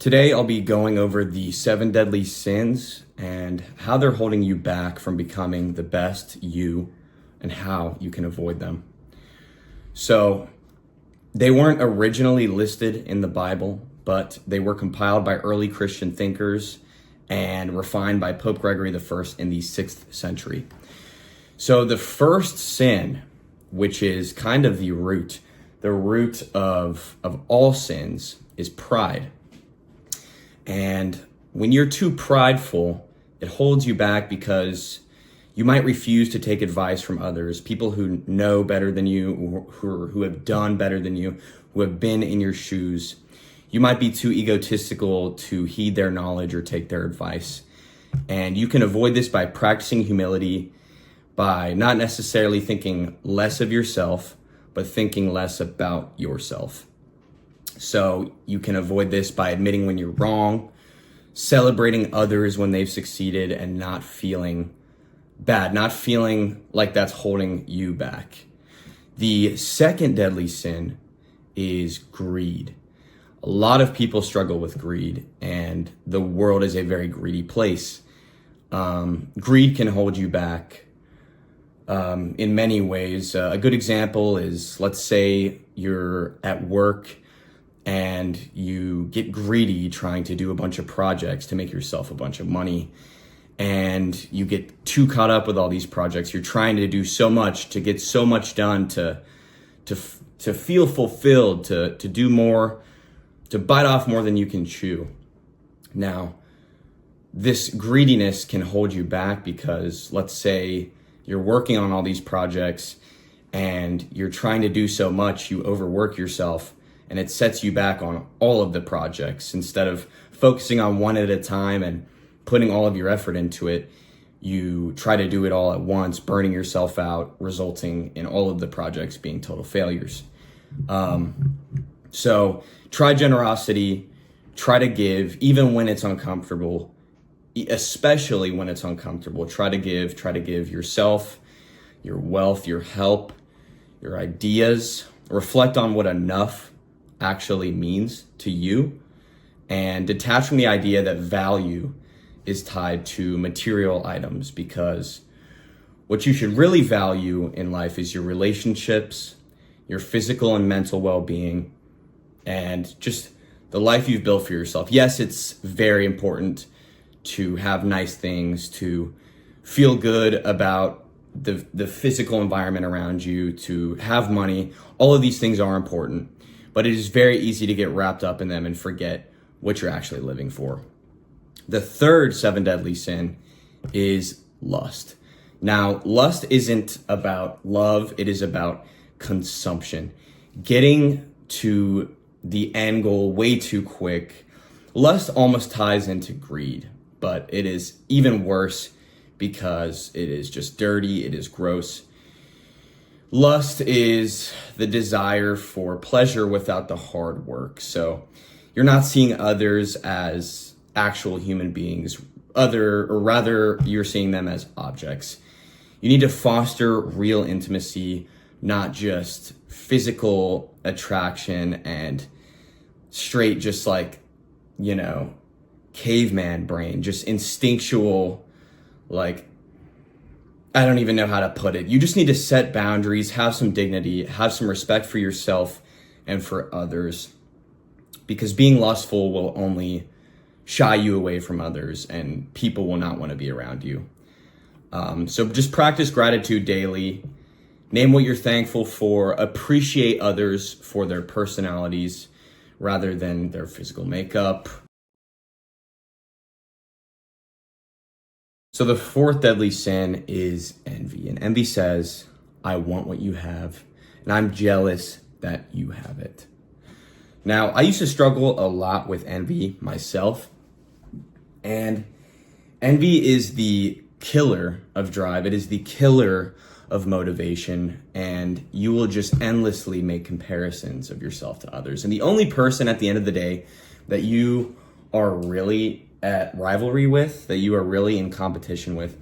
Today, I'll be going over the 7 deadly sins and how they're holding you back from becoming the best you and how you can avoid them. So, they weren't originally listed in the Bible, but they were compiled by early Christian thinkers and refined by Pope Gregory I in the 6th century. So, the first sin, which is kind of the root of all sins, is pride. And when you're too prideful, it holds you back because you might refuse to take advice from others, people who know better than you, who have done better than you, who have been in your shoes. You might be too egotistical to heed their knowledge or take their advice. And you can avoid this by practicing humility, by not necessarily thinking less of yourself, but thinking less about yourself. So you can avoid this by admitting when you're wrong, celebrating others when they've succeeded, and not feeling bad, not feeling like that's holding you back. The second deadly sin is greed. A lot of people struggle with greed, and the world is a very greedy place. Greed can hold you back in many ways. A good example is, let's say you're at work and you get greedy trying to do a bunch of projects to make yourself a bunch of money, and you get too caught up with all these projects. You're trying to do so much, to get so much done, to feel fulfilled, to do more, to bite off more than you can chew. Now, this greediness can hold you back because, let's say you're working on all these projects and you're trying to do so much, you overwork yourself, and it sets you back on all of the projects. Instead of focusing on one at a time and putting all of your effort into it, you try to do it all at once, burning yourself out, resulting in all of the projects being total failures. So try generosity, try to give, even when it's uncomfortable, especially when it's uncomfortable. Try to give yourself, your wealth, your help, your ideas. Reflect on what enough actually means to you, and detach from the idea that value is tied to material items, because what you should really value in life is your relationships, your physical and mental well-being, and just the life you've built for yourself. Yes, it's very important to have nice things, to feel good about the physical environment around you, to have money. All of these things are important, but it is very easy to get wrapped up in them and forget what you're actually living for. The third 7 deadly sin is lust. Now, lust isn't about love, it is about consumption. Getting to the end goal way too quick. Lust almost ties into greed, but it is even worse because it is just dirty, it is gross. Lust is the desire for pleasure without the hard work. So you're not seeing others as actual human beings, rather you're seeing them as objects. You need to foster real intimacy, not just physical attraction and straight just like, caveman brain, just instinctual, like, I don't even know how to put it. You just need to set boundaries, have some dignity, have some respect for yourself and for others, because being lustful will only shy you away from others and people will not want to be around you. So just practice gratitude daily. Name what you're thankful for. Appreciate others for their personalities rather than their physical makeup. So the fourth deadly sin is envy. And envy says, I want what you have, and I'm jealous that you have it. Now, I used to struggle a lot with envy myself. And envy is the killer of drive. It is the killer of motivation. And you will just endlessly make comparisons of yourself to others. And the only person at the end of the day that you are really at rivalry with, that you are really in competition with,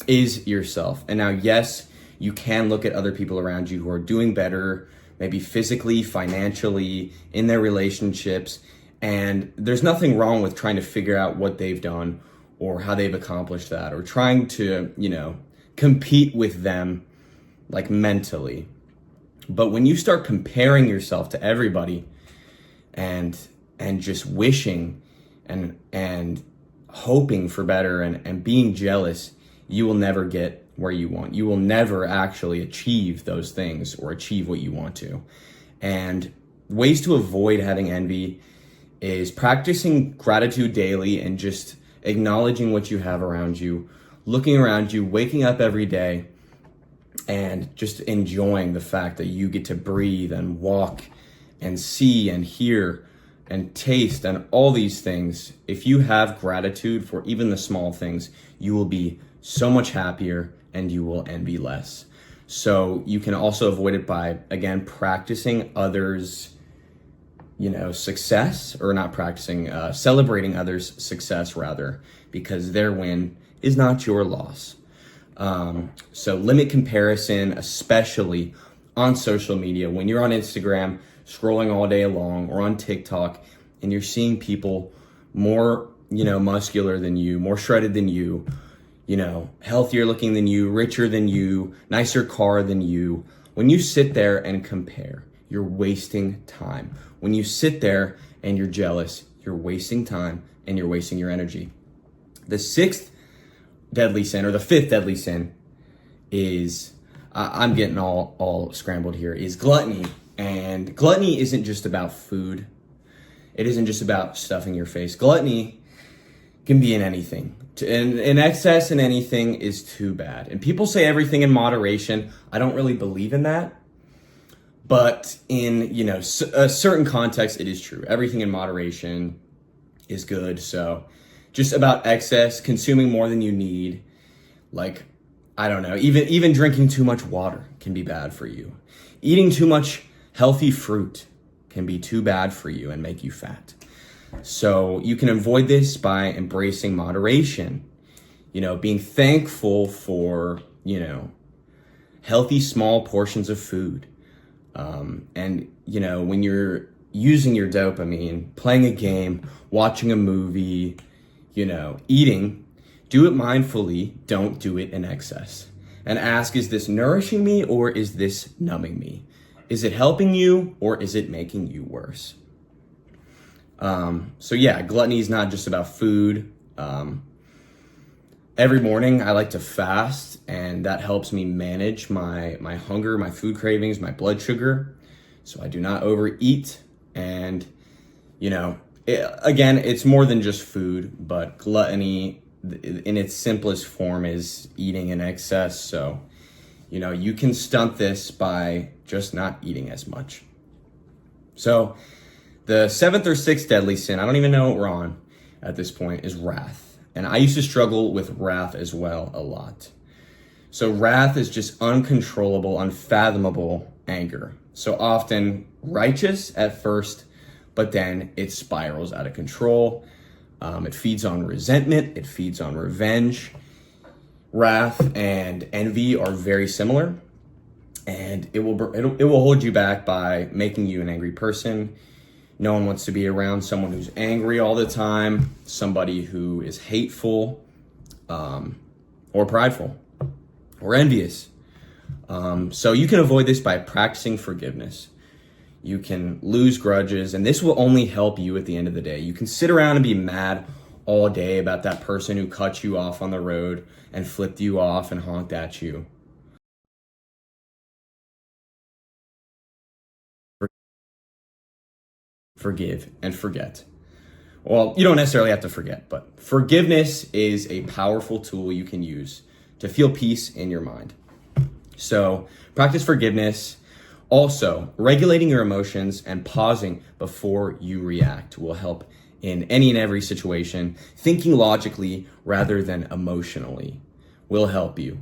is yourself. And now, yes, you can look at other people around you who are doing better, maybe physically, financially, in their relationships, And there's nothing wrong with trying to figure out what they've done or how they've accomplished that, or trying to, compete with them like mentally. But when you start comparing yourself to everybody and just wishing and hoping for better and being jealous, you will never get where you want. You will never actually achieve those things or achieve what you want to. And ways to avoid having envy is practicing gratitude daily and just acknowledging what you have around you, looking around you, waking up every day, and just enjoying the fact that you get to breathe and walk and see and hear and taste and all these things. If you have gratitude for even the small things, you will be so much happier and you will envy less. So you can also avoid it by, again, practicing others' success, or not practicing, celebrating others' success rather, because their win is not your loss. So limit comparison, especially on social media. When you're on Instagram, scrolling all day long, or on TikTok, and you're seeing people more, muscular than you, more shredded than you, healthier looking than you, richer than you, nicer car than you. When you sit there and compare, you're wasting time. When you sit there and you're jealous, you're wasting time and you're wasting your energy. The sixth deadly sin, or the fifth deadly sin, is, I'm getting all scrambled here, is gluttony. And gluttony isn't just about food. It isn't just about stuffing your face. Gluttony can be in anything. In excess in anything is too bad. And people say everything in moderation. I don't really believe in that. But in, a certain context, it is true. Everything in moderation is good. So just about excess, consuming more than you need. Like, I don't know, even drinking too much water can be bad for you. Eating too much healthy fruit can be too bad for you and make you fat. So you can avoid this by embracing moderation, being thankful for, healthy small portions of food. And when you're using your dopamine, playing a game, watching a movie, eating, do it mindfully, don't do it in excess. And ask, is this nourishing me or is this numbing me? Is it helping you or is it making you worse? So yeah, gluttony is not just about food. Every morning I like to fast, and that helps me manage my hunger, my food cravings, my blood sugar. So I do not overeat. And, again, it's more than just food, but gluttony in its simplest form is eating in excess. So, you can stunt this by just not eating as much. So the seventh or sixth deadly sin, I don't even know what we're on at this point, is wrath. And I used to struggle with wrath as well a lot. So wrath is just uncontrollable, unfathomable anger. So often righteous at first, but then it spirals out of control. It feeds on resentment. It feeds on revenge. Wrath and envy are very similar, and it will hold you back by making you an angry person. No one wants to be around someone who's angry all the time, somebody who is hateful, or prideful, or envious. So you can avoid this by practicing forgiveness. You can lose grudges, and this will only help you at the end of the day. You can sit around and be mad all day about that person who cut you off on the road and flipped you off and honked at you. Forgive and forget. Well, you don't necessarily have to forget, but forgiveness is a powerful tool you can use to feel peace in your mind. So practice forgiveness. Also, regulating your emotions and pausing before you react will help in any and every situation. Thinking logically rather than emotionally will help you.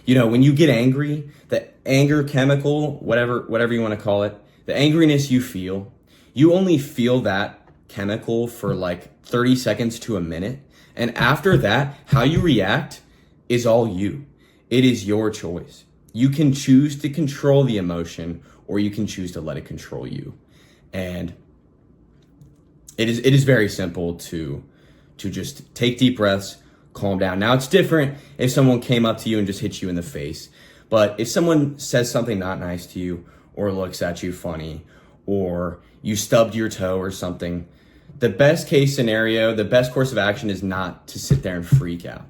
When you get angry, the anger chemical, whatever you want to call it, the angriness you feel, you only feel that chemical for like 30 seconds to a minute. And after that, how you react is all you. It is your choice. You can choose to control the emotion, or you can choose to let it control you. And it is very simple to just take deep breaths, calm down. Now it's different if someone came up to you and just hit you in the face. But if someone says something not nice to you or looks at you funny or you stubbed your toe or something, the best case scenario, the best course of action is not to sit there and freak out.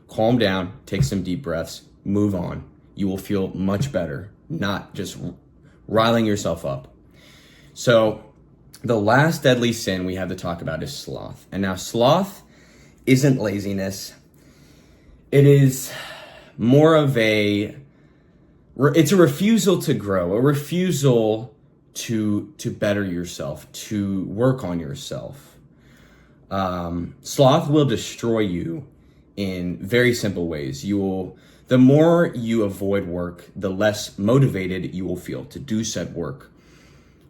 Calm down, take some deep breaths, move on. You will feel much better, not just riling yourself up. So the last deadly sin we have to talk about is sloth. And now sloth isn't laziness. It is more of it's a refusal to grow, a refusal to better yourself, to work on yourself. Sloth will destroy you in very simple ways. The more you avoid work, the less motivated you will feel to do said work.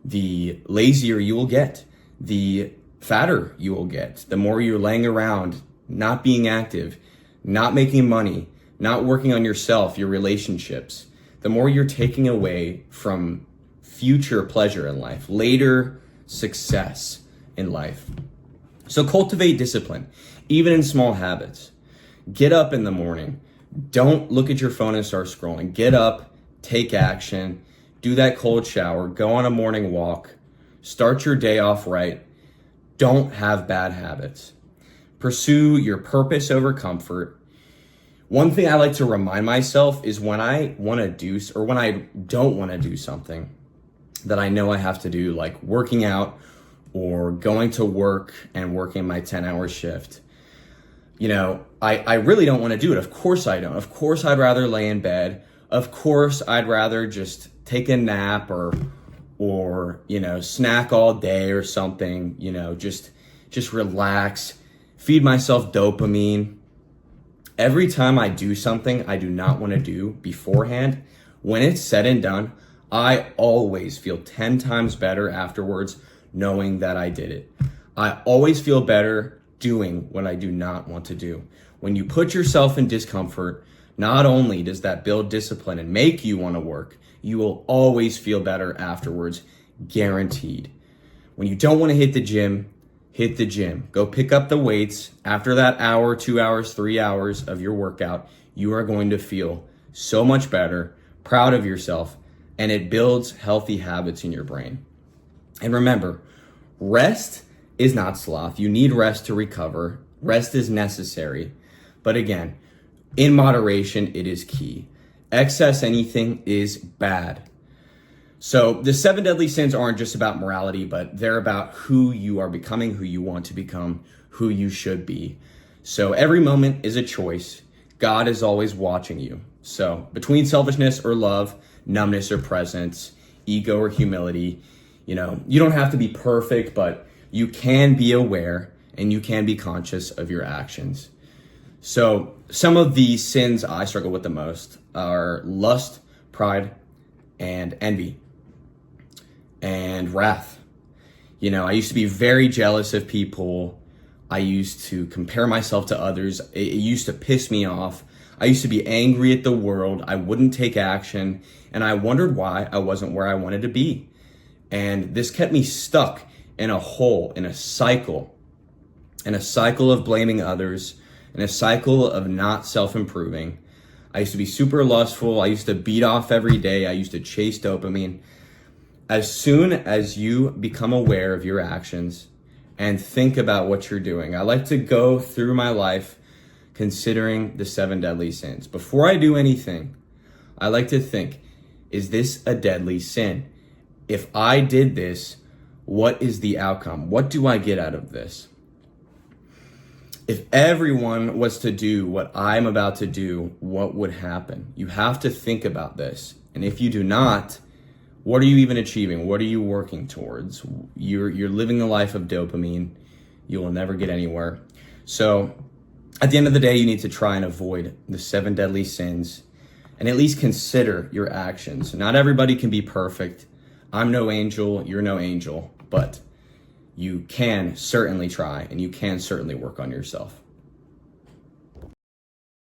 The lazier you will get, the fatter you will get, the more you're laying around, not being active, not making money, not working on yourself, your relationships, the more you're taking away from future pleasure in life, later success in life. So cultivate discipline, even in small habits. Get up in the morning. Don't look at your phone and start scrolling. Get up, take action, do that cold shower, go on a morning walk, start your day off right. Don't have bad habits. Pursue your purpose over comfort. One thing I like to remind myself is when I want to do, or when I don't want to do something that I know I have to do, like working out or going to work and working my 10-hour shift, I really don't want to do it. Of course I don't. Of course I'd rather lay in bed. Of course I'd rather just take a nap or snack all day or something, just relax, feed myself dopamine. Every time I do something I do not want to do beforehand, when it's said and done, I always feel 10 times better afterwards knowing that I did it. I always feel better doing what I do not want to do. When you put yourself in discomfort, not only does that build discipline and make you want to work, you will always feel better afterwards, guaranteed. When you don't want to hit the gym, hit the gym. Go pick up the weights. After that hour, 2 hours, 3 hours of your workout, you are going to feel so much better, proud of yourself, and it builds healthy habits in your brain. And remember, rest is not sloth. You need rest to recover. Rest is necessary. But again, in moderation, it is key. Excess anything is bad. So the 7 deadly sins aren't just about morality, but they're about who you are becoming, who you want to become, who you should be. So every moment is a choice. God is always watching you. So between selfishness or love, numbness or presence, ego or humility, you don't have to be perfect, but you can be aware and you can be conscious of your actions. So some of the sins I struggle with the most are lust, pride, and envy, and wrath. I used to be very jealous of people. I used to compare myself to others. It used to piss me off. I used to be angry at the world. I wouldn't take action, and I wondered why I wasn't where I wanted to be. And this kept me stuck in a hole, in a cycle of blaming others, in a cycle of not self-improving. I used to be super lustful. I used to beat off every day. I used to chase dopamine. As soon as you become aware of your actions and think about what you're doing, I like to go through my life considering the 7 deadly sins. Before I do anything, I like to think, is this a deadly sin? If I did this, what is the outcome? What do I get out of this? If everyone was to do what I'm about to do, what would happen? You have to think about this. And if you do not, what are you even achieving? What are you working towards? You're living a life of dopamine. You will never get anywhere. So at the end of the day, you need to try and avoid the 7 deadly sins and at least consider your actions. Not everybody can be perfect. I'm no angel, you're no angel, but you can certainly try and you can certainly work on yourself.